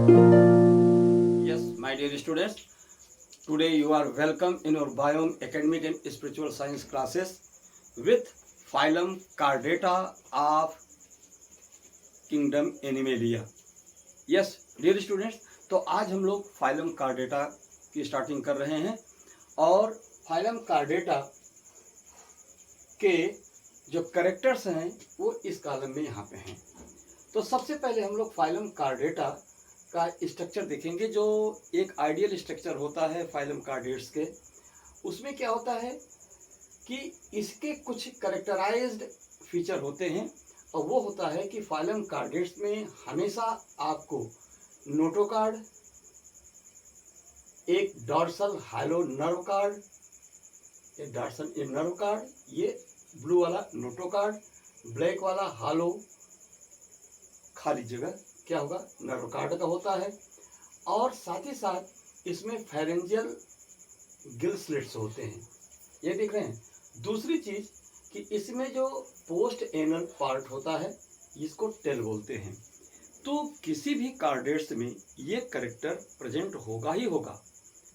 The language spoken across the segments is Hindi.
Yes, my dear students, today you are welcome in your biome, academic and spiritual science classes with phylum Chordata of kingdom Animalia. Yes, dear students, तो आज हम लोग फाइलम कार्डेटा की स्टार्टिंग कर रहे हैं और फाइलम कार्डेटा के जो करेक्टर्स हैं वो इस कॉलम में यहाँ पे हैं। तो सबसे पहले हम लोग फाइलम कार्डेटा का स्ट्रक्चर देखेंगे, जो एक आइडियल स्ट्रक्चर होता है फाइलम कार्डेट्स के। उसमें क्या होता है कि इसके कुछ करेक्टराइज्ड फीचर होते हैं और वो होता है कि फाइलम कार्डेट्स में हमेशा आपको नोटोकार्ड, एक डॉर्सल हाइलो नर्व कार्ड, एक डॉर्सल नर्व कार्ड, ये ब्लू वाला नोटोकार्ड, ब्लैक वाला हालो खाली जगह क्या होगा नर्व कार्ड का होता है। और साथ ही साथ इसमें फेरेंजियल गिल स्लिट्स होते हैं, ये देख रहे हैं। दूसरी चीज कि इसमें जो पोस्ट एनल पार्ट होता है इसको टेल बोलते हैं। तो किसी भी कार्डेट्स में ये करेक्टर प्रेजेंट होगा ही होगा,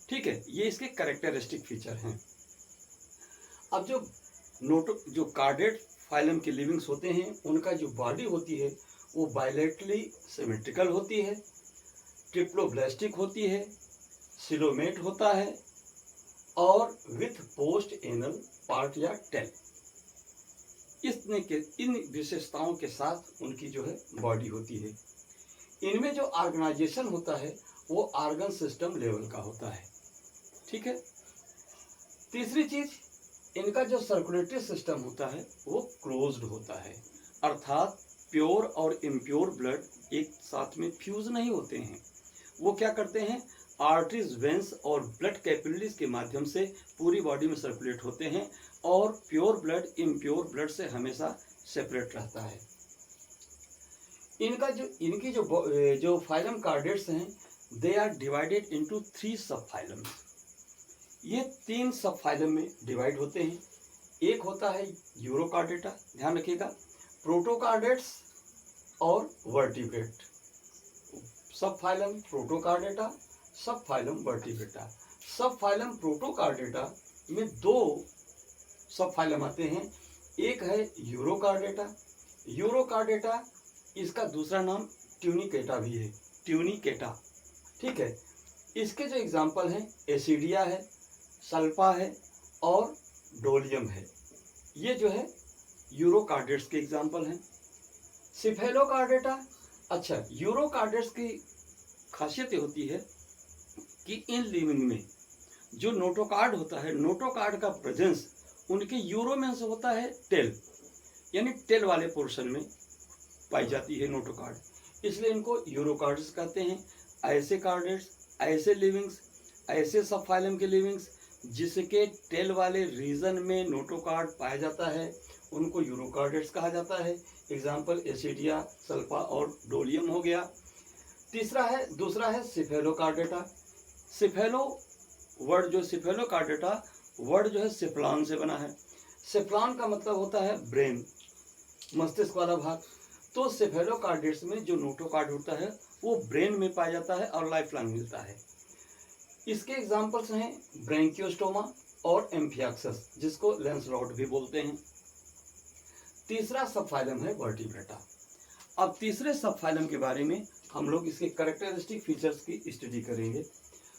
ठीक है। ये इसके कैरेक्टरिस्टिक फीचर हैं। अब जो कार्डेट फाइलम के लिविंग्स होते हैं उनका जो बॉडी होती है वो बायलैटरली सिमेट्रिकल होती है, ट्रिप्लोब्लास्टिक होती है, सिलोमेट होता है और विथ पोस्ट एनल पार्ट या टेल। इन विशेषताओं के साथ उनकी जो है बॉडी होती है। इनमें जो ऑर्गेनाइजेशन होता है वो ऑर्गन सिस्टम लेवल का होता है, ठीक है। तीसरी चीज, इनका जो सर्कुलेटरी सिस्टम होता है वो क्लोज्ड होता है, अर्थात प्योर और इम्प्योर ब्लड एक साथ में फ्यूज नहीं होते हैं। वो क्या करते हैं, आर्टरीज, वेंस और ब्लड कैपिलरीज के माध्यम से पूरी बॉडी में सर्कुलेट होते हैं और प्योर ब्लड इम्प्योर ब्लड से हमेशा सेपरेट रहता है। इनकी जो फाइलम कार्डेट्स हैं दे आर डिवाइडेड इनटू 3 सब फाइलम। ये 3 सब फाइलम में डिवाइड होते हैं। एक होता है यूरोकार्डेटा, ध्यान रखिएगा, प्रोटोकार्डेट्स और वर्टिब्रेट। सब फाइलम प्रोटोकार्डेटा, सब फाइलम वर्टिब्रेटा। सब फाइलम प्रोटोकार्डेटा में 2 सब फाइलम आते हैं। एक है यूरोकार्डेटा। यूरोकार्डेटा इसका दूसरा नाम ट्यूनिकेटा भी है, ट्यूनिकेटा, ठीक है। इसके जो एग्जाम्पल हैं एसिडिया है, सल्फा है और डोलियम है। ये जो है यूरोकार्डेट्स के एग्जाम्पल हैं। सिफेलोकार्डेटा, अच्छा, यूरोकार्डेट्स की खासियत ये होती है कि इन लिविंग में जो नोटोकार्ड होता है, नोटोकार्ड का प्रेजेंस उनके यूरोमेन से होता है टेल, यानी टेल वाले पोर्शन में पाई जाती है नोटोकार्ड, इसलिए इनको यूरोकार्ड्स कहते हैं। ऐसे कार्डेट्स, ऐसे लिविंग्स, ऐसे सब फाइलम के लिविंग्स जिसके टेल वाले रीजन में नोटोकार्ड पाया जाता है उनको यूरोकार्डेट्स कहा जाता है। एग्जाम्पल एसिडिया, सल्फा और डोलियम हो गया। दूसरा है सिफेलोकार्डेटा। सिफेलो वर्ड जो सिफेलोकार्डेटा वर्ड जो है सिफ्लॉन से बना है। सिफ्लॉन का मतलब होता है ब्रेन, मस्तिष्क वाला भाग। तो सिफेलोकार्डेट्स में जो नोटोकार्ड होता है वो ब्रेन में पाया जाता है और लाइफ लॉन्ग मिलता है। इसके एग्जाम्पल्स हैं ब्रैंकियोस्टोमा और एम्फियाक्सस, जिसको लेंसलॉट भी बोलते हैं। तीसरा सब फाइलम है वर्टिब्रेटा। अब तीसरे सब फाइलम के बारे में हम लोग इसके कैरेक्टरिस्टिक फीचर्स की स्टडी करेंगे।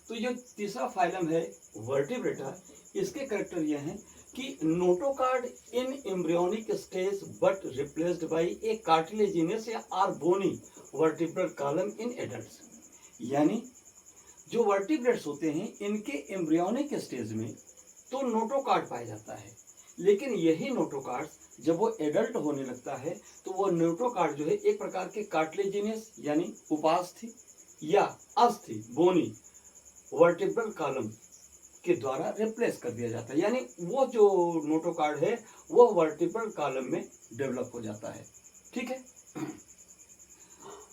तो ये तीसरा फाइलम है वर्टिब्रेटा। इसके कैरेक्टर यह हैं कि notochord in embryonic stage but replaced by a cartilaginous या are bony vertebral column in adults. यानी जो वर्टिब्रेट्स होते हैं इनके एम्ब्रियोनिक स्टेज में तो नोटोकार्ड पाया जाता है, लेकिन यही नोटोकार्ड जब वो एडल्ट होने लगता है तो वो नोटोकार्ड जो है एक प्रकार के कार्टिलेजिनस यानी उपास्थि या अस्थि बोनी वर्टिब्रल कॉलम के द्वारा रिप्लेस कर दिया जाता है। यानी वो जो नोटोकार्ड है वो वर्टिब्रल कॉलम में डेवलप हो जाता है, ठीक है।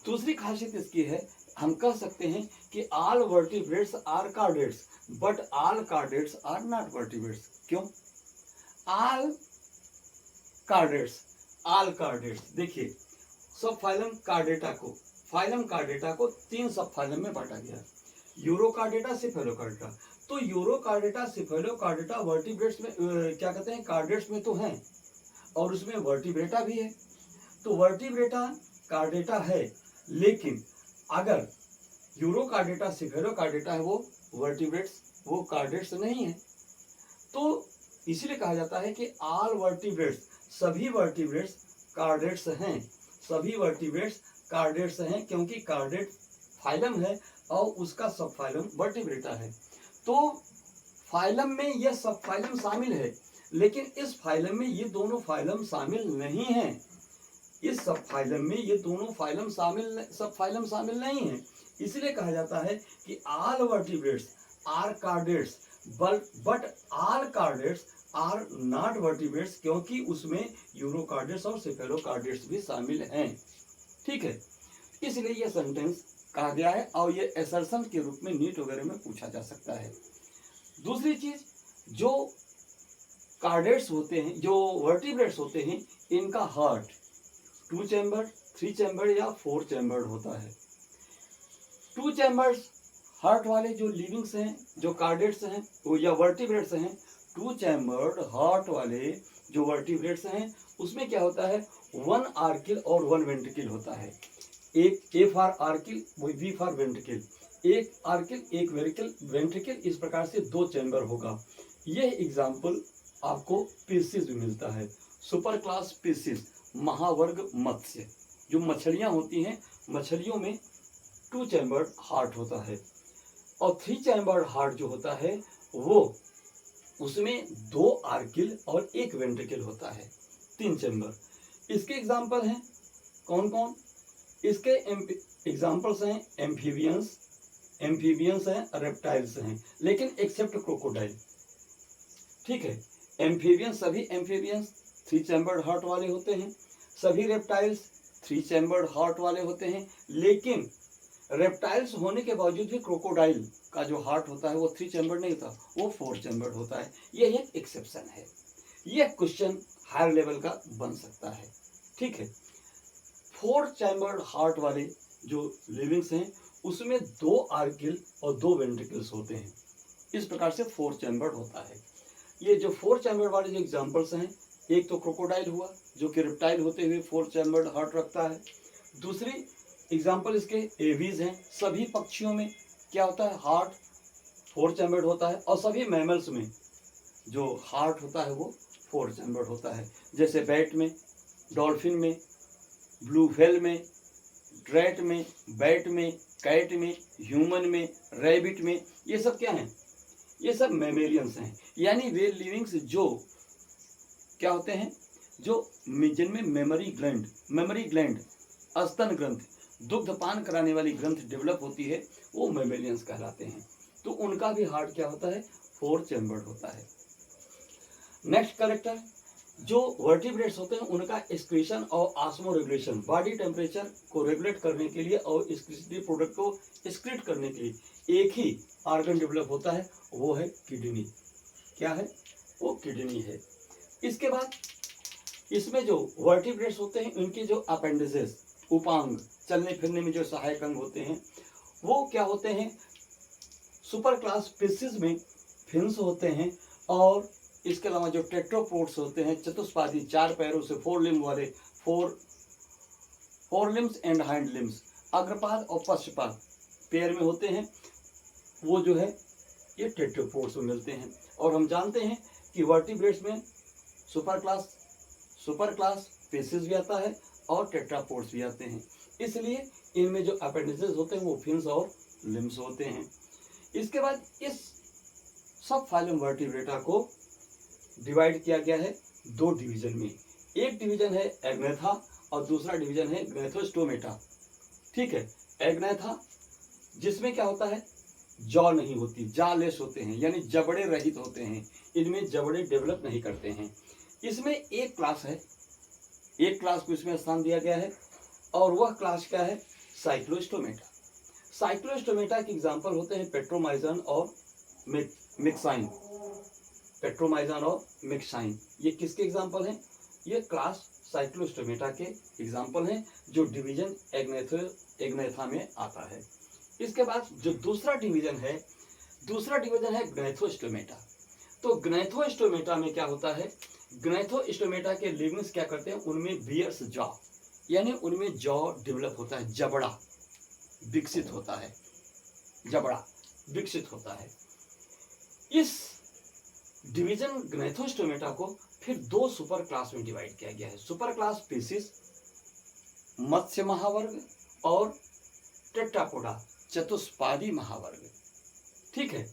दूसरी खासियत इसकी है, हम कह सकते हैं कि all vertebrates are chordates but all chordates are not vertebrates. क्यों? ऑल कार्डेट्स देखिए, सब फाइलम कार्डेटा को फाइलम कार्डेटा को 3 सब फाइलम में बांटा गया, यूरोकार्डेटा, सिफेलोकार्डेटा। तो यूरोकार्डेटा, सिफेलोकार्डेटा वर्टिब्रेट्स में क्या कहते हैं, कार्डेट्स में तो हैं और उसमें वर्टिब्रेटा भी है। तो वर्टिब्रेटा कार्डेटा है, लेकिन अगर यूरोकार्डेटा, सिफेलोकार्डेटा है वो वर्टिब्रेट्स, वो कार्डेट्स नहीं है। तो इसलिए कहा जाता है कि ऑल वर्टिब्रेट्स, सभी वर्टिब्रेट्स कार्डेट्स हैं, सभी वर्टिब्रेट्स कार्डेट्स हैं, क्योंकि कार्डेट फाइलम है और उसका सब फाइलम वर्टिब्रेटा है। तो फाइलम में यह सब फाइलम शामिल है, लेकिन इस फाइलम में ये दोनों फाइलम शामिल नहीं हैं। इस सब फाइलम में ये दोनों फाइलम शामिल नहीं है। इसलिए कहा जाता है कि all vertebrates are chordates but all chordates are not vertebrates, क्योंकि उसमें यूरोकार्डेट्स और सिफेलोकार्डेट्स भी शामिल हैं। ठीक है, इसलिए यह सेंटेंस कहा गया है और ये असर्शन के रूप में नीट वगैरह में पूछा जा सकता है। दूसरी चीज, जो कार्डेट्स होते हैं, जो वर्टिब्रेट्स होते हैं, इनका हार्ट 2 चैम्बर, 3 चैम्बर या 4 चैम्बर्ड होता है। 2 चैम्बर्स हार्ट वाले जो लिविंग्स हैं, जो कार्डेट्स हैं वो या वर्टिब्रेट्स हैं, 2 चैम्बर्ड हार्ट वाले जो वर्टिब्रेट्स हैं, उसमें क्या होता है, 1 आर्किल और 1 वेंट्रिकल होता है। एक A for auricle, V for ventricle, एक आर्किल एक वेंट्रिकल, इस प्रकार से 2 चैम्बर होगा। यह एग्जाम्पल आपको स्पीशीज में मिलता है। सुपर क्लास स्पीशीज, महावर्ग मत्स्य, जो मछलियां होती हैं, मछलियों में 2 चैम्बर्ड हार्ट होता है। और 3 चैम्बर्ड हार्ट जो होता है वो उसमें 2 आर्किल और 1 वेंट्रिकल होता है, 3 चैम्बर। इसके एग्जाम्पल हैं कौन कौन, इसके एग्जाम्पल्स हैं एम्फीबियंस हैं, रेप्टाइल्स हैं, लेकिन एक्सेप्ट क्रोकोडाइल। ठीक है, एम्फीबियंस, सभी एम्फीबियंस 3 चैम्बर्ड हार्ट वाले होते हैं, सभी रेप्टाइल्स 3 चैम्बर्ड हार्ट वाले होते हैं, लेकिन रेप्टाइल्स होने के बावजूद भी क्रोकोडाइल का जो हार्ट होता है वो 3 चैम्बर्ड नहीं होता, वो 4 चैम्बर्ड होता है। यह एक एक्सेप्शन है। यह क्वेश्चन हायर लेवल का बन सकता है। ठीक है, 4 चैम्बर्ड हार्ट वाले जो लिविंग्स हैं उसमें 2 आर्किल और 2 वेंट्रिकल्स होते हैं, इस प्रकार से 4 चैम्बर्ड होता है। ये जो 4 चैम्बर्ड वाले जो एग्जाम्पल्स हैं, एक तो क्रोकोडाइल हुआ जो कि रेप्टाइल होते हुए 4 चैम्बर्ड हार्ट रखता है। दूसरी एग्जाम्पल इसके एवीज हैं, सभी पक्षियों में क्या होता है, हार्ट 4 चैम्बर्ड होता है, और सभी मैमल्स में जो हार्ट होता है वो 4 चैम्बर्ड होता है। जैसे बैट में, डॉल्फिन में, ब्लू व्हेल में, ड्रैट में, बैट में, कैट में, ह्यूमन में, रैबिट में, ये सब क्या हैं, ये सब मैमेलियंस हैं। यानी वे लिविंग्स जो क्या होते हैं, जो जिनमें मेमोरी ग्लैंड, स्तन ग्रंथ, दुग्धपान कराने वाली ग्रंथ डेवलप होती है, वो मैमेलियंस कहलाते हैं। तो उनका भी हार्ट क्या होता है, 4 चैम्बर्ड होता है। नेक्स्ट कैरेक्टर, जो वर्टिब्रेट्स होते हैं उनका एक्सक्रीशन और ऑस्मो रेगुलेशन, बॉडी टेम्परेचर को रेगुलेट करने के लिए और एक्सक्रीटरी प्रोडक्ट को एक्सक्रीट करने के लिए एक ही ऑर्गन डेवलप होता है, वो है किडनी। क्या है, वो किडनी है। इसके बाद इसमें जो वर्टिब्रेट्स होते हैं उनके जो अपेंडिसेस, उपांग, चलने फिरने में जो सहायक अंग होते हैं, वो क्या होते हैं, सुपर क्लास स्पीशीज में फिन्स होते हैं, और इसके अलावा जो टेट्रोपोड्स होते हैं, चतुष्पादी, 4 पैरों से 4 लिम्ब वाले, 4 लिम्स एंड हाइंड लिम्स, अग्रपाद और पश्चपाद पैर में होते हैं, वो जो है ये टेट्रोपोड्स में मिलते हैं। और हम जानते हैं कि वर्टिब्रेट्स में सुपर क्लास स्पीशीज भी आता है और टेट्रापोड्स भी आते हैं, इसलिए इनमें जो अपेंडिसेस होते हैं वो फिन्स और लिम्स होते हैं। इसके बाद इस सब फाइलम वर्टिब्रेटा को डिवाइड किया गया है 2 डिवीजन में। एक डिवीजन है एग्नेथा और दूसरा डिवीजन है ग्नेथोस्टोमेटा। ठीक है, एग्नेथा जिसमें क्या होता है, जॉ नहीं होती, जॉलेस होते हैं, यानी जबड़े रहित होते हैं, इनमें जबड़े डेवलप नहीं करते हैं। इसमें एक क्लास है, एक क्लास को इसमें स्थान दिया गया है, और वह क्लास क्या है, साइक्लोस्टोमेटा। साइक्लोस्टोमेटा के एग्जाम्पल होते हैं पेट्रोमाइजन और मिक्साइन। पेट्रोमाइजन और मिक्साइन ये किसके एग्जाम्पल हैं, ये क्लास साइक्लोस्टोमेटा के एग्जाम्पल हैं जो डिवीजन एग्नेथा में आता है। इसके बाद जो दूसरा डिवीजन है ग्नैथोस्टोमेटा। तो ग्नैथोस्टोमेटा में क्या होता है, ग्नैथोस्टोमेटा के लिविंग्स क्या करते हैं, उनमें बियर्स जॉ, यानी उनमें जॉ डेवलप होता है, जबड़ा विकसित होता है, जबड़ा विकसित होता है। इस डिवीजन ग्नैथोस्टोमेटा को फिर दो सुपर क्लास में डिवाइड किया गया है। सुपर क्लास स्पीसीज मत्स्य महावर्ग और टेट्रापोडा चतुष्पादी महावर्ग। ठीक है,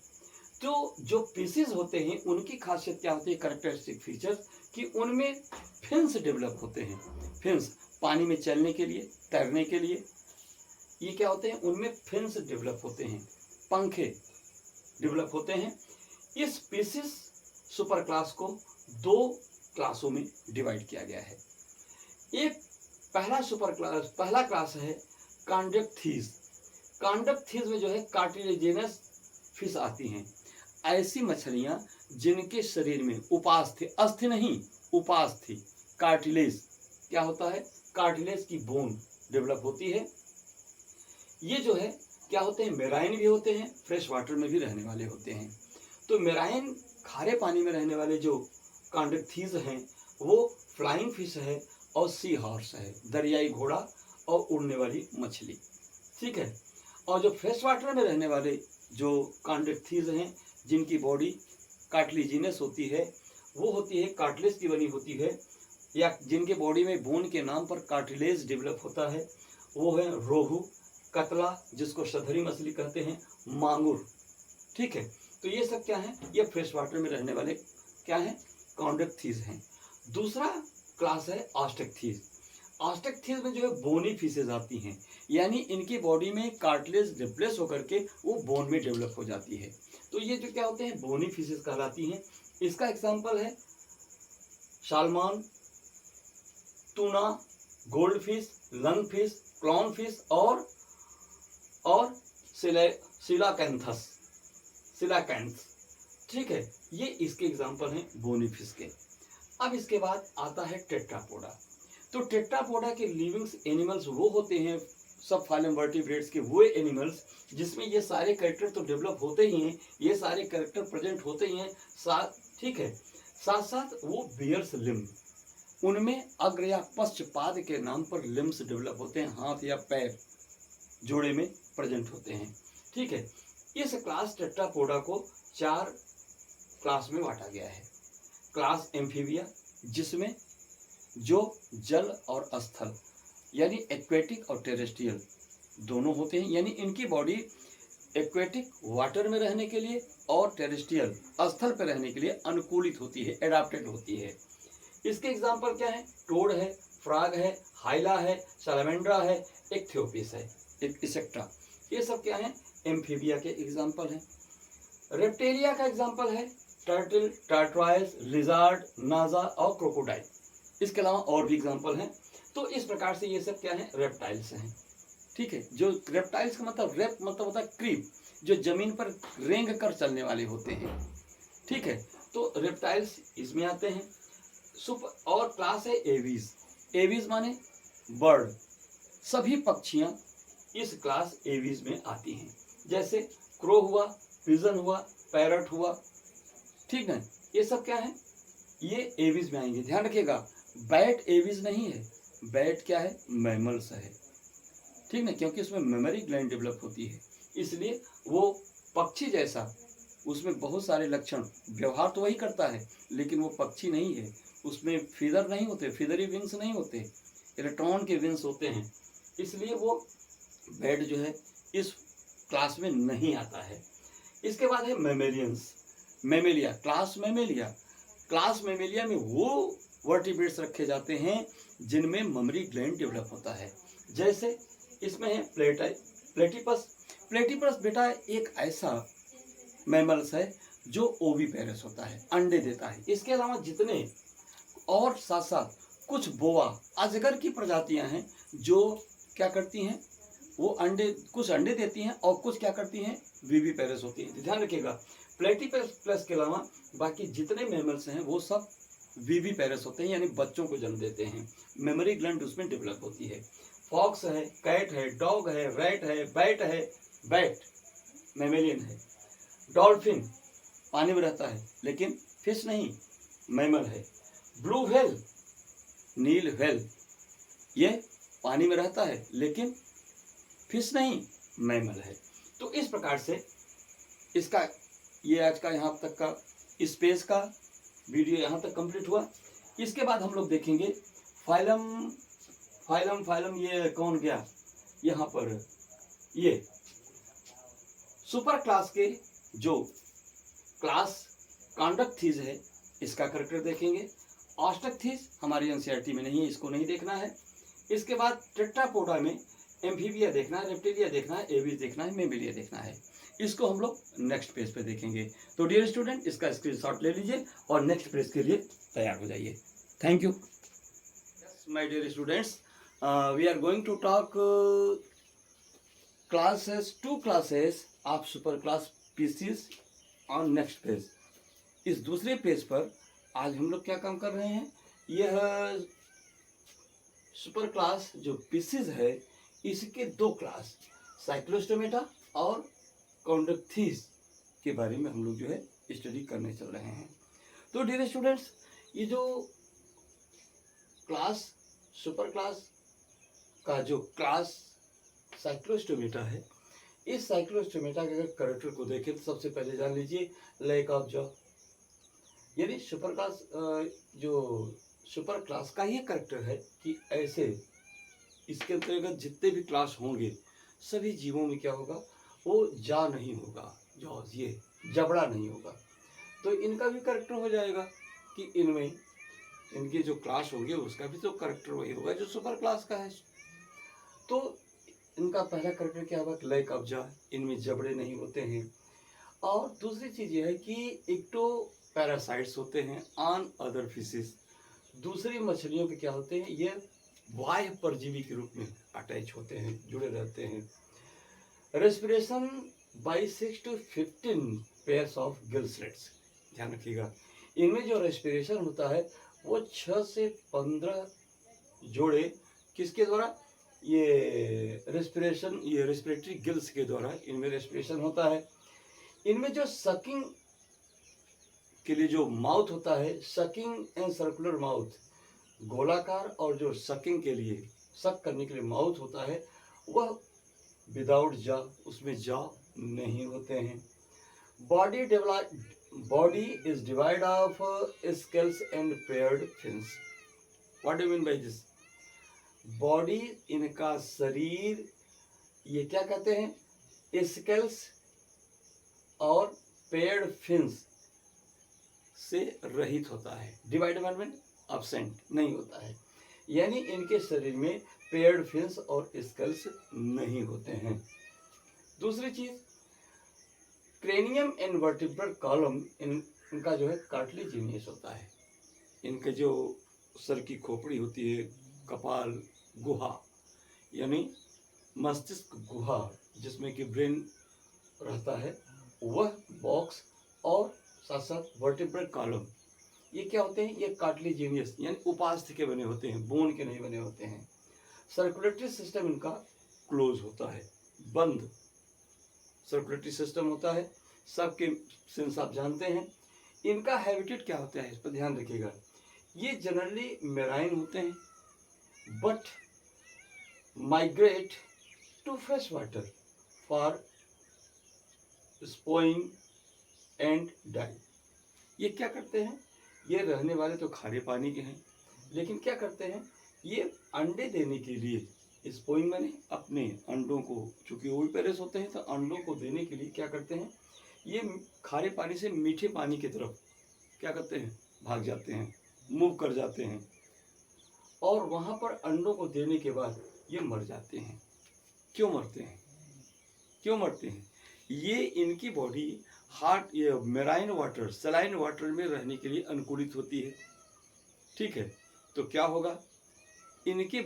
तो जो पीसीज होते हैं उनकी खासियत क्या होती है, कैरेक्टरिस्टिक फीचर्स, कि उनमें फिन्स डेवलप होते हैं। फिन्स पानी में चलने के लिए, तैरने के लिए, ये क्या होते हैं, उनमें फिन्स डेवलप होते हैं, पंखे डेवलप होते हैं। इस स्पीसीज सुपर क्लास को दो क्लासों में डिवाइड किया गया है। एक पहला क्लास है कॉन्डक्थीज। कॉन्डक्थीज में जो है कार्टिलेजिनस फिश आती हैं, ऐसी मछलियां जिनके शरीर में उपास्थि, अस्थि नहीं उपास्थि, कार्टिलेज क्या होता है, कार्टिलेज की बोन डेवलप होती है। ये जो है क्या होते हैं, मेराइन भी होते हैं, फ्रेश वाटर में भी रहने वाले होते हैं। तो मेराइन खारे पानी में रहने वाले जो कॉन्डक्थीज हैं वो फ्लाइंग फिश है और सी हॉर्स है, दरियाई घोड़ा और उड़ने वाली मछली। ठीक है, और जो फ्रेश वाटर में रहने वाले जो कॉन्डक्थीज हैं जिनकी बॉडी कार्टिलेजिनस होती है, वो होती है कार्टिलेज की बनी होती है, या जिनके बॉडी में बोन के नाम पर कार्टिलेज डेवलप होता है, वो है रोहू, कतला जिसको शधरी मछली कहते हैं, मांगुर। ठीक है, तो ये सब क्या है, ये फ्रेश वाटर में रहने वाले क्या हैं, कॉन्डक्थीज हैं। दूसरा क्लास है ऑस्टेक्थीज। ऑस्टेक्थीज में जो है बोनी फिशेज आती हैं, यानी इनकी बॉडी में कार्टिलेज रिप्लेस होकर के वो बोन में डेवलप हो जाती है। तो ये जो क्या होते हैं, बोनी फिशेज कहलाती हैं। इसका एग्जांपल है salmon, tuna, gold fish, lung fish, clown fish और सिलाकैंथस। ठीक है, ये इसके एग्जांपल हैं बोनी फिश के। अब इसके बाद आता है टेट्रापोडा। तो टेट्रापोडा के लिविंग्स एनिमल्स वो होते हैं, सब फाइलम वर्टिब्रेट्स के वो एनिमल्स जिसमें ये सारे कैरेक्टर तो डेवलप होते ही हैं, ये सारे कैरेक्टर प्रेजेंट होते ही हैं साथ। ठीक है, साथ साथ वो बियर्स लिम्ब, उनमें अग्र या पश्चपाद के नाम पर लिम्स डेवलप होते हैं, हाथ या पैर जोड़े में प्रेजेंट होते हैं। ठीक है, इस क्लास टेट्रापोडा को 4 क्लास में बांटा गया है। क्लास एम्फीबिया, जिसमें जो जल और स्थल यानी एक्वेटिक और टेरेस्ट्रियल दोनों होते हैं, यानी इनकी बॉडी एक्वेटिक वाटर में रहने के लिए और टेरेस्ट्रियल स्थल पर रहने के लिए अनुकूलित होती है, एडाप्टेड होती है। इसके एग्जाम्पल क्या है, टोड है, फ्रॉग है, हाइला है, सैलमेंड्रा है, इक्थियोपिस है, एक्सेट्रा। ये सब क्या है, एम्फीबिया के एग्जाम्पल हैं। रेप्टेलिया का एग्जाम्पल है टर्टल, टार्टवाइज, लिजार्ड, नाजा और क्रोकोडाइल। इसके अलावा और भी एग्जाम्पल हैं। तो इस प्रकार से ये सब क्या है, रेप्टाइल्स हैं। ठीक है, जो रेप्टाइल्स का मतलब रेप मतलब होता है क्रीप, जो जमीन पर रेंग कर चलने वाले होते हैं। ठीक है, तो रेप्टाइल्स इसमें आते हैं। और क्लास है एवीज। एवीज माने बर्ड, सभी पक्षियां इस क्लास एवीज में आती हैं, जैसे क्रो हुआ, पिजन हुआ, पैरट हुआ। ठीक है, ये सब क्या है, ये एवीज में आएंगे। ध्यान रखिएगा, बैट एवीज नहीं है, बैट क्या है, मैमल्स है। ठीक है, क्योंकि उसमें मेमोरी ग्लैंड डेवलप होती है, इसलिए वो पक्षी जैसा उसमें बहुत सारे लक्षण, व्यवहार तो वही करता है लेकिन वो पक्षी नहीं है, उसमें फीदर नहीं होते, फीदरी विंग्स नहीं होते, इलेक्ट्रॉन के विंग्स होते हैं, इसलिए वो बैट जो है इस क्लास में नहीं आता है। इसके बाद है mammalians. Mammalia, class mammalia. Class mammalia में वो वर्टिब्रेट्स रखे जाते हैं जिनमें ममरी ग्लैंड डेवलप होता है, जैसे इसमें है प्लेटिपस। प्लेटिपस बेटा एक ऐसा मैमल्स है जो ओविपेरस होता है, अंडे देता है। इसके अलावा जितने और साथ साथ कुछ बोआ, अजगर की प्रजातियां हैं जो क्या करती हैं, वो अंडे, कुछ अंडे देती हैं और कुछ क्या करती हैं, विविपेरस होती हैं। ध्यान रखिएगा, प्लेटिपस प्लस के अलावा बाकी जितने मैमल्स हैं वो सब विविपेरस होते हैं, यानी बच्चों को जन्म देते हैं। मेमोरी ग्लैंड उसमें डेवलप होती है। फॉक्स है, कैट है, डॉग है, रैट है, बैट मैमेलियन है। डॉल्फिन पानी में रहता है लेकिन फिश नहीं, मैमल है। ब्लू व्हेल, नील व्हेल, ये पानी में रहता है लेकिन फिश नहीं, मैमल है। तो इस प्रकार से इसका ये आज का यहाँ तक का स्पेस का वीडियो यहाँ तक कंप्लीट हुआ। इसके बाद हम लोग देखेंगे फाइलम। ये कौन गया यहाँ पर, ये सुपर क्लास के जो क्लास कॉन्डक्टथीज है इसका करेक्टर देखेंगे। ऑस्टकथीज हमारी एनसीईआरटी में नहीं है, इसको नहीं देखना है। इसके बाद टेट्रापोडा में एम्फीबिया देखना है, रेप्टिलिया देखना है, एविस देखना है, मेमिलिया देखना है। इसको हम लोग नेक्स्ट पेज पे देखेंगे। तो डियर स्टूडेंट, इसका स्क्रीनशॉट ले लीजिए और नेक्स्ट पेज के लिए तैयार हो जाइए। Thank you. My dear students, we are going to talk to classes of super class species on next page. इस दूसरे पेज पर आज हम लोग क्या काम कर रहे हैं, यह सुपर क्लास जो स्पीशीज है इसके दो क्लास साइक्लोस्टोमेटा और कॉन्डक्टथीज के बारे में हम लोग जो है स्टडी करने चल रहे हैं। तो डियर स्टूडेंट्स, ये जो क्लास सुपर क्लास का जो क्लास साइक्लोस्टोमेटा है, इस साइक्लोस्टोमेटा के अगर कैरेक्टर को देखें तो सबसे पहले जान लीजिए लैक ऑफ जॉ, यानी सुपर क्लास जो सुपर क्लास का ये कैरेक्टर है कि ऐसे इसके अंतर्गत जितने भी क्लास होंगे सभी जीवों में क्या होगा, वो जा नहीं होगा, जॉज, ये जबड़ा नहीं होगा। तो इनका भी कैरेक्टर हो जाएगा कि इनमें इनके जो क्लास होंगे उसका भी तो कैरेक्टर वही होगा जो सुपर क्लास का है। तो इनका पहला कैरेक्टर क्या होगा, लैक ऑफ जॉ, इनमें जबड़े नहीं होते हैं। और दूसरी चीज़ ये है कि इक्टो पैरासाइट्स होते हैं ऑन अदर फिशेस, दूसरी मछलियों के क्या होते हैं, ये बाह्य परजीवी के रूप में अटैच होते हैं, जुड़े रहते हैं। Respiration by 6 to 15 pairs of gill slits, ध्यान रखिएगा, इनमें जो रेस्पिरेशन होता है वो 6 से 15 जोड़े किसके द्वारा, ये रेस्पिरेटरी गिल्स के द्वारा इनमें रेस्पिरेशन होता है। इनमें जो सकिंग के लिए जो माउथ होता है, सकिंग एंड सर्कुलर माउथ, गोलाकार, और जो सकिंग के लिए सक करने के लिए माउथ होता है वह विदाउट जॉ, उसमें जॉ नहीं होते हैं। Body is divide of scales and paired fins. What do mean by this? Body, इनका शरीर, ये क्या कहते हैं, स्केल्स और पेयर्ड फिन्स से रहित होता है। डिवाइडमेंट एब्सेंट नहीं होता है, यानी इनके शरीर में पेयर्ड फिन्स और स्केल्स नहीं होते हैं। दूसरी चीज, क्रेनियम एंड वर्टिब्रल कॉलम इनका जो है कार्टिलेजिनियस होता है। इनके जो सर की खोपड़ी होती है, कपाल गुहा यानी मस्तिष्क गुहा जिसमें कि ब्रेन रहता है, वह बॉक्स और साथ साथ वर्टिब्रल कॉलम, ये क्या होते हैं, ये कार्टिलेजिनियस यानी उपास्थि के बने होते हैं, बोन के नहीं बने होते हैं। सर्कुलेटरी सिस्टम इनका क्लोज होता है, बंद सर्कुलेटरी सिस्टम होता है, सबके सेंस आप जानते हैं। इनका हैबिटेट क्या होता है, इस पर ध्यान रखिएगा। ये जनरली मेराइन होते हैं but migrate to fresh water for spawning and die. ये क्या करते हैं, ये रहने वाले तो खारे पानी के हैं, लेकिन क्या करते हैं, ये अंडे देने के लिए स्पोइंग मैंने अपने अंडों को, चूंकि ओविपेरस होते हैं तो अंडों को देने के लिए क्या करते हैं, ये खारे पानी से मीठे पानी की तरफ क्या करते हैं, भाग जाते हैं, मूव कर जाते हैं, और वहाँ पर अंडों को देने के बाद ये मर जाते हैं। क्यों मरते हैं, क्यों मरते हैं? ये इनकी बॉडी हार्ट, ये मेराइन वाटर, सलाइन वाटर में रहने के लिए अनुकूलित होती है, ठीक है। तो क्या होगा, इनकी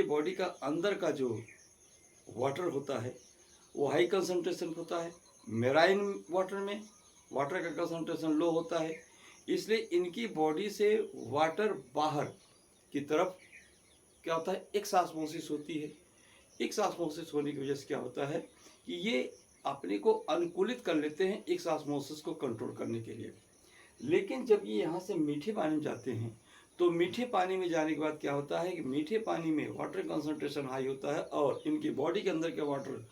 बॉडी का अंदर का जो वाटर होता है वो हाई कंसंट्रेशन होता है, मेराइन वाटर में वाटर का कंसंट्रेशन लो होता है। इसलिए इनकी बॉडी से वाटर बाहर की तरफ क्या होता है, एक्सास्मोसिस होती है। एक्सास्मोसिस होने की वजह से क्या होता है कि ये अपने को अनुकूलित कर लेते हैं एक्सास्मोसिस को कंट्रोल करने के लिए। लेकिन जब ये यहाँ से मीठे पानी में जाते हैं तो मीठे पानी में जाने के बाद क्या होता है कि मीठे पानी में वाटर कंसंट्रेशन हाई होता है और इनकी बॉडी के अंदर का वाटर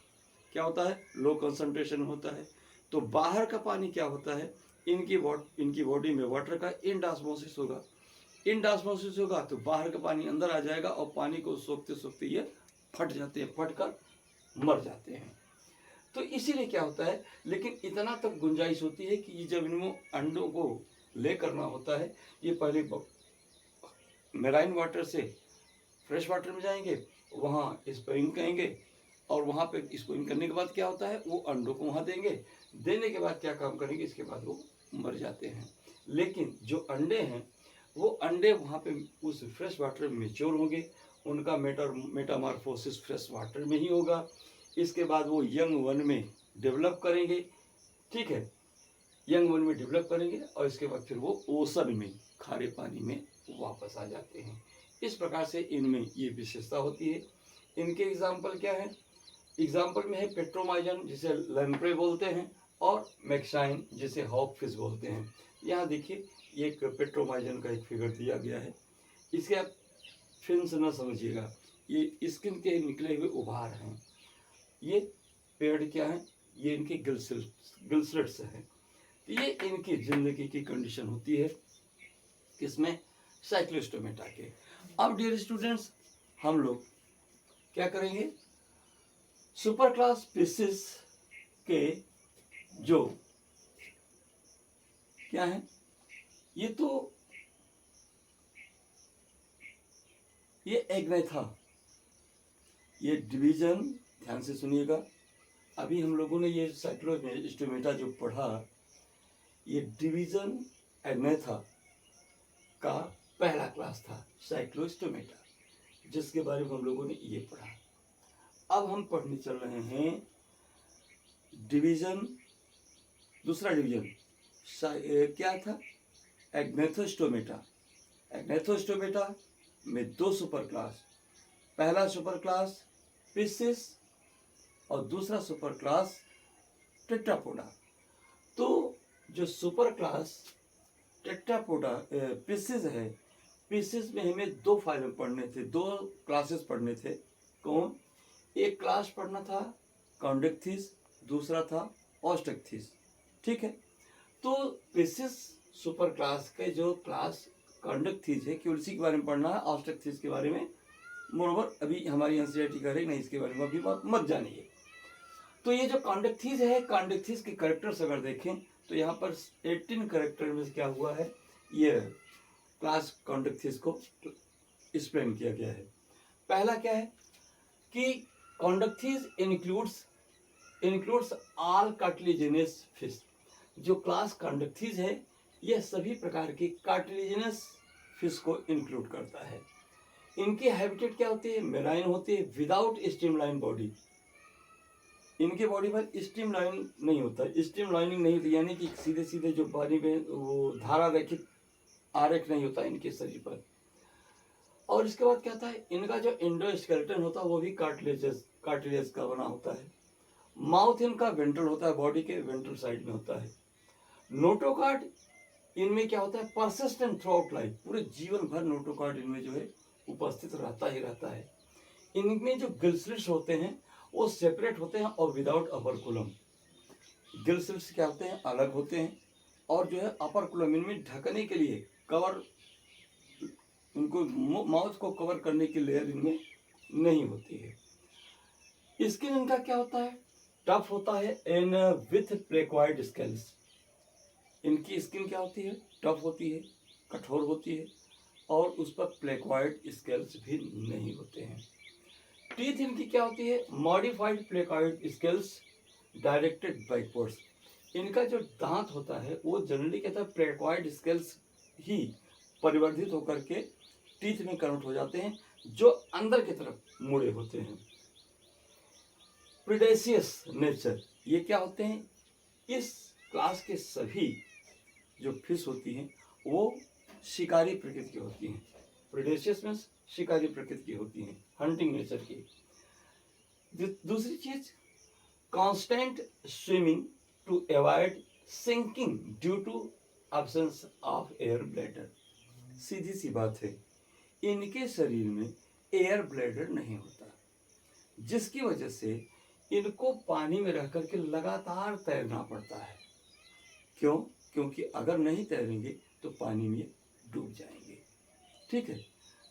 क्या होता है, लो कंसंट्रेशन होता है। तो बाहर का पानी क्या होता है, इनकी बॉडी में वाटर का इंडास्मोसिस होगा। इंडास्मोसिस होगा तो बाहर का पानी अंदर आ जाएगा और पानी को सोखते सोखते ये फट जाते हैं, फट कर मर जाते हैं। तो इसीलिए क्या होता है, लेकिन इतना तक गुंजाइश होती है कि जब इनमें अंडों को ले करना होता है, ये पहले मेराइन वाटर से फ्रेश वाटर में जाएंगे, वहाँ स्पिनिंग करेंगे और वहाँ पे स्पिनिंग करने के बाद क्या होता है, वो अंडों को वहाँ देंगे। देने के बाद क्या काम करेंगे, इसके बाद वो मर जाते हैं। लेकिन जो अंडे हैं वो अंडे वहाँ पे उस फ्रेश वाटर में मैच्योर होंगे, उनका मेटामॉर्फोसिस फ्रेश वाटर में ही होगा। इसके बाद वो यंग वन में डेवलप करेंगे, ठीक है, यंग वन में डेवलप करेंगे और इसके बाद फिर वो ओशन में, खारे पानी में वापस आ जाते हैं। इस प्रकार से इनमें ये विशेषता होती है। इनके एग्जाम्पल क्या है, एग्जाम्पल में है पेट्रोमाइजन जिसे लैम्प्रे बोलते हैं और मैक्साइन जिसे हॉक फिश बोलते हैं। यहाँ देखिए एक पेट्रोमाइजन का एक फिगर दिया गया है, इसके आप फिन से न समझिएगा, ये स्किन के निकले हुए उभार हैं। ये पेड़ क्या है, ये इनके गिल्सलेट्स हैं। ये इनकी जिंदगी की कंडीशन होती है किसमें, साइक्लोस्टोमेटा के। अब डियर स्टूडेंट्स, हम लोग क्या करेंगे, सुपर क्लास स्पीशीज के जो क्या है, ये तो ये एग्नेथा, ये डिवीजन ध्यान से सुनिएगा। अभी हम लोगों ने ये साइक्लोस्टोमेटा जो पढ़ा, ये डिवीजन एग्नेथा का पहला क्लास था, साइक्लोस्टोमेटा, जिसके बारे में हम लोगों ने ये पढ़ा। अब हम पढ़ने चल रहे हैं डिवीजन, दूसरा डिवीजन क्या था, एग्नेथोस्टोमेटा। एग्नेथोस्टोमेटा में दो सुपर क्लास, पहला सुपर क्लास पिसिस और दूसरा सुपर क्लास टेट्रापोडा। तो जो सुपर क्लास टेट्रापोडा पिसिस है, पिसिस में हमें दो फाइलम पढ़ने थे, दो क्लासेस पढ़ने थे। कौन, एक क्लास पढ़ना था कॉन्डेक्थिस, दूसरा था ऑस्टेक्थिस, ठीक है। तो पिसिस सुपर क्लास के जो क्लास कॉन्डेक्थिस है केवल इसी के बारे में पढ़ना है, ऑस्टेक्थिस के बारे में मोरोवर अभी हमारी एनसीईआरटी करे नहीं, इसके बारे में अभी बात मत जानिए। तो ये जो कॉन्डेक्थिस है, कॉन्डेक्थिस के कैरेक्टर्स अगर देखें तो यहाँ पर 18 कैरेक्टर में क्या हुआ है, ये क्लास कॉन्डेक्थिस को एक्सप्लेन किया गया है। पहला क्या है कि कॉन्डेक्थिस इंक्लूड्स ऑल कार्टिलेजिनस फिश। जो क्लास कॉन्डेक्थिस है यह सभी प्रकार की कार्टिलेजिनस फिश को इंक्लूड करता है। इनकी हैबिटेट क्या होती है, मेराइन होती है विदाउट स्ट्रीमलाइन बॉडी। इनके बॉडी पर स्ट्रीमलाइन नहीं होता, स्ट्रीमलाइनिंग नहीं होती, यानी कि सीधे सीधे जो बॉडी में वो धारा रखित आरेख नहीं होता इनके शरीर पर। और इसके बाद क्या होता है, इनका जो एंडोस्केलेटन होता है वो भी कार्टिलेज का बना होता है। माउथ इनका वेंट्रल होता है, बॉडी के वेंट्रल साइड में होता है। नोटोकार्ड इनमें क्या होता है, परसिस्टेंट थ्रू आउट लाइफ, पूरे जीवन भर नोटोकार्ड इनमें जो है उपस्थित रहता ही रहता है। इनमें जो गिल्सलेट्स होते हैं वो सेपरेट होते हैं और विदाउट अपरकुलम। गिल्सलेट्स क्या होते हैं, अलग होते हैं, और जो है अपरकुलम इनमें ढकने के लिए कवर, उनको माउथ को कवर करने की लेयर इनमें नहीं होती है। स्किन इनका क्या होता है, टफ होता है एंड विथ प्लेक्वाइड स्केल्स। इनकी स्किन क्या होती है, टफ होती है, कठोर होती है और उस पर प्लेक्वाइड स्केल्स भी नहीं होते हैं। टीथ इनकी क्या होती है, modified placoid scales directed backwards. इनका जो दांत होता है वो जनरली कहता है प्लेक्वाइड स्केल्स ही परिवर्धित होकर के टीथ में कन्वर्ट हो जाते हैं, जो अंदर की तरफ मुड़े होते हैं। प्रीडेशियस नेचर, ये क्या होते हैं, इस क्लास के सभी जो फिश होती हैं वो शिकारी प्रकृति की होती हैं। प्रेडेशियस मीन्स शिकारी प्रकृति की होती हैं, हंटिंग नेचर की। दूसरी चीज, constant swimming to avoid sinking due to absence of air bladder. सीधी सी बात है, इनके शरीर में एयर ब्लैडर नहीं होता, जिसकी वजह से इनको पानी में रह करके लगातार तैरना पड़ता है। क्यों? क्योंकि अगर नहीं तैरेंगे तो पानी में डूब जाएंगे। ठीक है,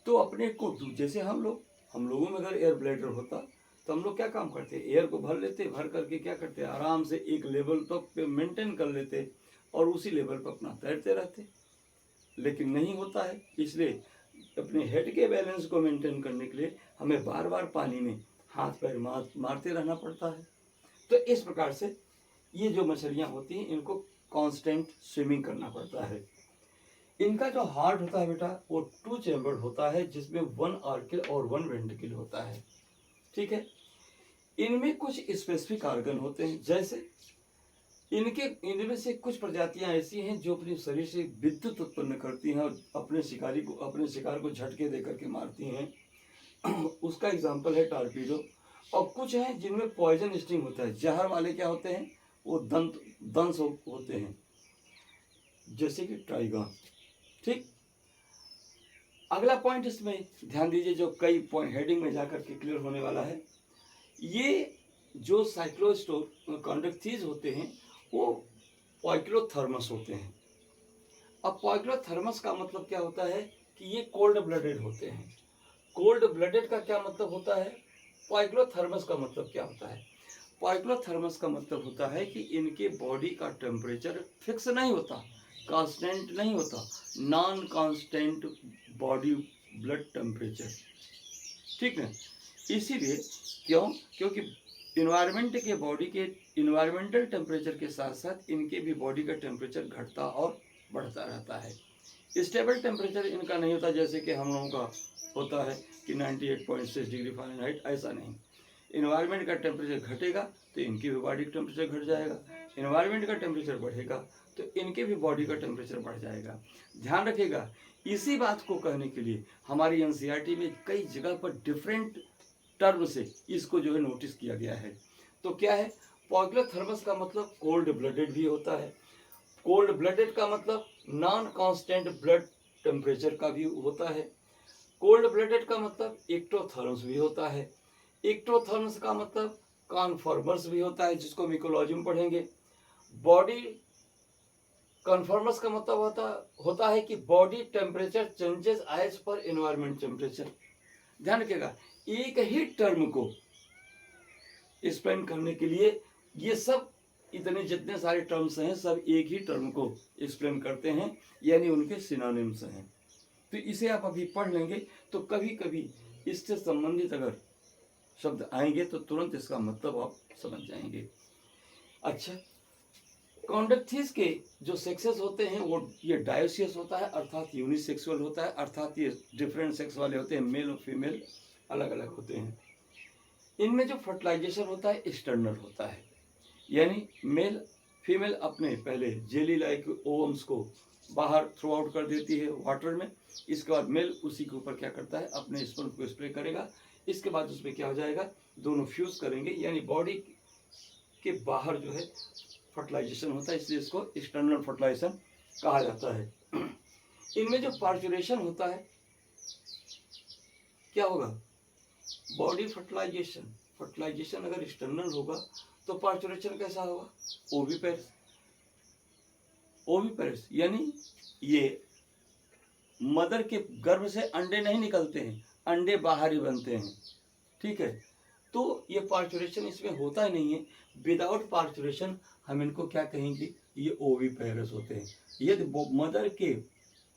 तो अपने को जैसे हम लोगों में अगर एयर ब्लैडर होता तो हम लोग क्या काम करते, एयर को भर लेते, भर करके क्या करते, आराम से एक लेवल तक पे मेंटेन कर लेते और उसी लेवल पर अपना तैरते रहते। लेकिन नहीं होता है, इसलिए अपने हेड के बैलेंस को मेंटेन करने के लिए हमें बार बार पानी में हाथ पैर मारते रहना पड़ता है। तो इस प्रकार से ये जो मछलियाँ होती हैं इनको कांस्टेंट स्विमिंग करना पड़ता है। इनका जो हार्ट होता है बेटा वो 2 चैम्बर्ड होता है, जिसमें 1 आर्किल और 1 वेंट्रिकल होता है। ठीक है, इनमें कुछ स्पेसिफिक ऑर्गन होते हैं, जैसे इनमें से कुछ प्रजातियां ऐसी हैं जो अपने शरीर से विद्युत उत्पन्न करती हैं और अपने शिकार को झटके दे करके मारती हैं। उसका एग्जांपल है टार्पीडो। और कुछ हैं जिनमें पॉइजन स्टिंग होता है, जहर वाले क्या होते हैं, वो दंश होते हैं, जैसे कि ट्राइगॉन। ठीक, अगला पॉइंट इसमें ध्यान दीजिए, जो कई पॉइंट हेडिंग में जाकर के क्लियर होने वाला है। ये जो साइक्लोस्टोर कॉन्डक्थीज होते हैं वो पॉइक्लोथर्मस होते हैं। अब पॉइक्लोथर्मस का मतलब क्या होता है कि ये कोल्ड ब्लडेड होते हैं। कोल्ड ब्लडेड का क्या मतलब होता है, पॉइक्लोथर्मस का मतलब क्या होता है, पॉइक्लोथर्मस का मतलब होता है कि इनके बॉडी का टेम्परेचर फिक्स नहीं होता, कांस्टेंट नहीं होता, non constant body blood temperature. ठीक है, इसीलिए क्योंकि इन्वायरमेंटल टेम्परेचर के साथ साथ इनके भी बॉडी का टेम्परेचर घटता और बढ़ता रहता है। स्टेबल टेम्परेचर इनका नहीं होता, जैसे कि हम लोगों का होता है कि 98.6 डिग्री फ़ारेनहाइट, ऐसा नहीं। इन्वायरमेंट का टेम्परेचर घटेगा तो इनकी भी बॉडी का टेम्परेचर घट जाएगा, इन्वायरमेंट का टेम्परेचर बढ़ेगा तो इनके भी बॉडी का टेम्परेचर बढ़ जाएगा। ध्यान रखिएगा, इसी बात को कहने के लिए हमारी एनसीईआरटी में कई जगह पर डिफरेंट टर्म से इसको जो है नोटिस किया गया है। तो क्या है, पॉइक्लोथर्मस का मतलब कोल्ड ब्लडेड भी होता है, कोल्ड ब्लडेड का मतलब नॉन कांस्टेंट ब्लड टेम्परेचर का भी होता है, कोल्ड ब्लडेड का मतलब एक्टोथर्मस भी होता है, एक्टोथर्मस का मतलब कॉन्फॉर्मर्स भी होता है, जिसको हम इकोलॉजी में पढ़ेंगे। बॉडी कॉन्फॉर्मर्स का मतलब होता है कि body temperature changes as per environment temperature. ध्यान रखिएगा, एक ही टर्म को एक्सप्लेन करने के लिए ये सब इतने जितने सारे टर्म्स हैं सब एक ही टर्म को एक्सप्लेन करते हैं, यानी उनके सिनोनिम्स हैं। तो इसे आप अभी पढ़ लेंगे तो कभी कभी इससे संबंधित अगर शब्द आएंगे तो तुरंत इसका मतलब आप समझ जाएंगे। अच्छा, कॉन्डक्थीज के जो सेक्सेस होते हैं वो ये डायोसियस होता है, अर्थात यूनिसेक्सुअल होता है, अर्थात ये डिफरेंट सेक्स वाले होते हैं, मेल और फीमेल अलग अलग होते हैं। इनमें जो फर्टिलाइजेशन होता है एक्सटर्नल होता है, यानी मेल फीमेल अपने पहले जेली लाइक ओवम्स को बाहर थ्रो आउट कर देती है वाटर में, इसके बाद मेल उसी के ऊपर क्या करता है, अपने स्पर्म को स्प्रे करेगा, इसके बाद उसमें क्या हो जाएगा, दोनों फ्यूज करेंगे, यानी बॉडी के बाहर जो है फर्टिलाइजेशन होता है, इसलिए इसको एक्सटर्नल फर्टिलाइजेशन कहा जाता है। इनमें जो पार्चुरेशन होता है क्या होगा, बॉडी फर्टिलाइजेशन अगर एक्सटर्नल होगा तो पार्चुरेशन कैसा होगा, ओविपेरस, यानी ये मदर के गर्भ से अंडे नहीं निकलते हैं, अंडे बाहर ही बनते हैं। ठीक है, तो ये पार्चुरेशन इसमें होता ही नहीं है। विदाउट पार्चुरेशन हम इनको क्या कहेंगे, ये ओविपेरस होते हैं। यदि मदर के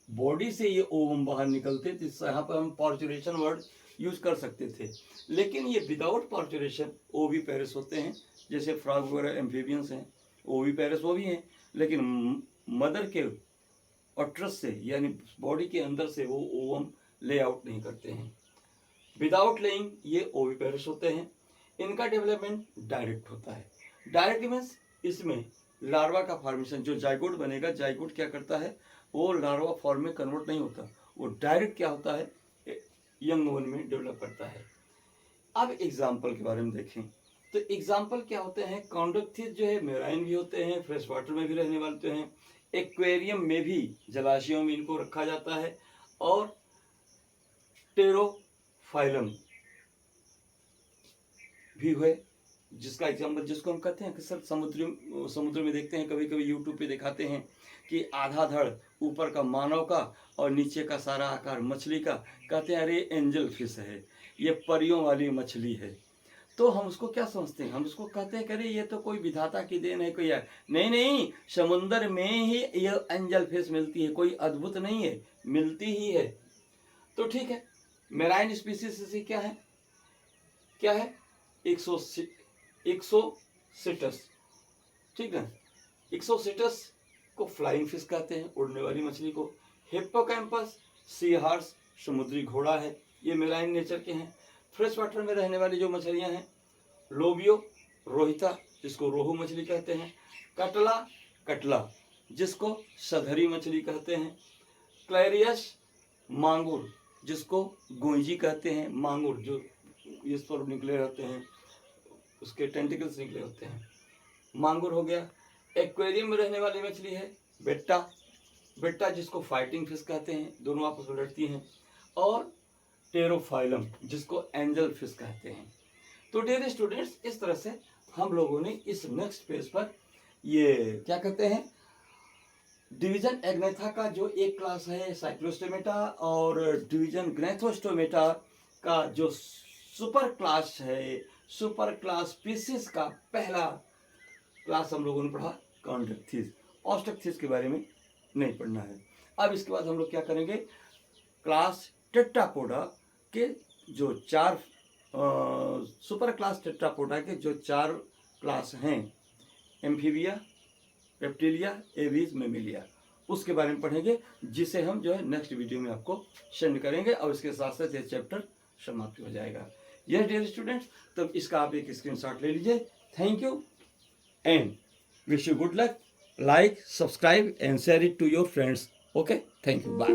बॉडी से ये ओवम बाहर निकलते थे, यहाँ पर हम पार्चुरेशन वर्ड यूज कर सकते थे, लेकिन ये विदाउट पार्चुरेशन ओविपेरस होते हैं। जैसे फ्रॉग वगैरह एम्फीबियंस हैं, ओविपेरस वो भी हैं, लेकिन मदर के ऑट्रस से यानी बॉडी के अंदर से वो ओवम ले आउट नहीं करते हैं। विदाउट लेइंग ये ओविपेरस होते हैं। इनका डेवलपमेंट डायरेक्ट होता है। डायरेक्ट मीन्स इसमें लार्वा का फॉर्मेशन, जो जाइगोट बनेगा, जाइगोट क्या करता है, वो लार्वा फॉर्म में कन्वर्ट नहीं होता, वो डायरेक्ट क्या होता है, यंग वन में डेवलप करता है। अब एग्जाम्पल के बारे में देखें तो एग्जाम्पल क्या होते हैं, कॉन्डक्थिस जो है मेराइन भी होते हैं, फ्रेश वाटर में भी रहने वाले हैं, एक्वेरियम में भी, जलाशयों में इनको रखा जाता है, और टेरोफाइलम भी हुए, जिसका एग्जाम्पल जिसको हम कहते हैं कि सर समुद्र में देखते हैं, कभी कभी यूट्यूब पे दिखाते हैं कि आधा धड़ ऊपर का मानव का और नीचे का सारा आकार मछली का, कहते हैं अरे एंजल फिश है, ये परियों वाली मछली है। तो हम उसको क्या समझते हैं, हम उसको कहते हैं कि अरे ये तो कोई विधाता की देन है, कोई है। नहीं नहीं, समुद्र में ही ये एंजल फिश मिलती है, कोई अद्भुत नहीं है, मिलती ही है। तो ठीक है, मेराइन स्पीसीज क्या है, क्या है, एक्सोसिटस, ठीक है, एक्सोसिटस को फ्लाइंग फिश कहते हैं, उड़ने वाली मछली को। हिप्पोकैम्पस सी हॉर्स, समुद्री घोड़ा है, ये मेराइन नेचर के हैं। फ्रेश वाटर में रहने वाली जो मछलियां हैं, लोबियो रोहिता, जिसको रोहू मछली कहते हैं, कटला कटला, जिसको सधरी मछली कहते हैं, क्लैरियस मांगुर, जिसको गोंजी कहते हैं, मांगुर जो इस पर निकले रहते हैं, उसके टेंटिकल्स निकले होते हैं, मांगुर हो गया। एक्वेरियम में रहने वाली मछली है बेट्टा, बेट्टा जिसको फाइटिंग फिश कहते हैं, दोनों आपस में लड़ती हैं, और टेरोफाइलम जिसको एंजल फिश कहते हैं। तो डियर स्टूडेंट्स, इस तरह से हम लोगों ने इस नेक्स्ट पेज पर ये क्या कहते हैं, डिवीजन एग्नेथा का जो एक क्लास है साइक्लोस्टोमेटा, और डिवीजन ग्नेथोस्टोमेटा का जो सुपर क्लास है, सुपर क्लास स्पीसीज का पहला क्लास हम लोगों ने पढ़ा कॉन्डक्थिस। ऑस्टक्थिस के बारे में नहीं पढ़ना है। अब इसके बाद हम लोग क्या करेंगे, क्लास टेट्रापोडा के जो 4 सुपर क्लास टेट्रापोडा के जो 4 क्लास हैं, एम्फीबिया, रेप्टिलिया, एवीज, मेमिलिया, उसके बारे में पढ़ेंगे, जिसे हम जो है नेक्स्ट वीडियो में आपको सेंड करेंगे, और इसके साथ साथ ये चैप्टर समाप्त हो जाएगा। यस डियर स्टूडेंट्स, तब इसका आप एक स्क्रीनशॉट ले लीजिए। Thank you and wish you good luck. Like, subscribe and share it to your friends. Okay, thank you, bye.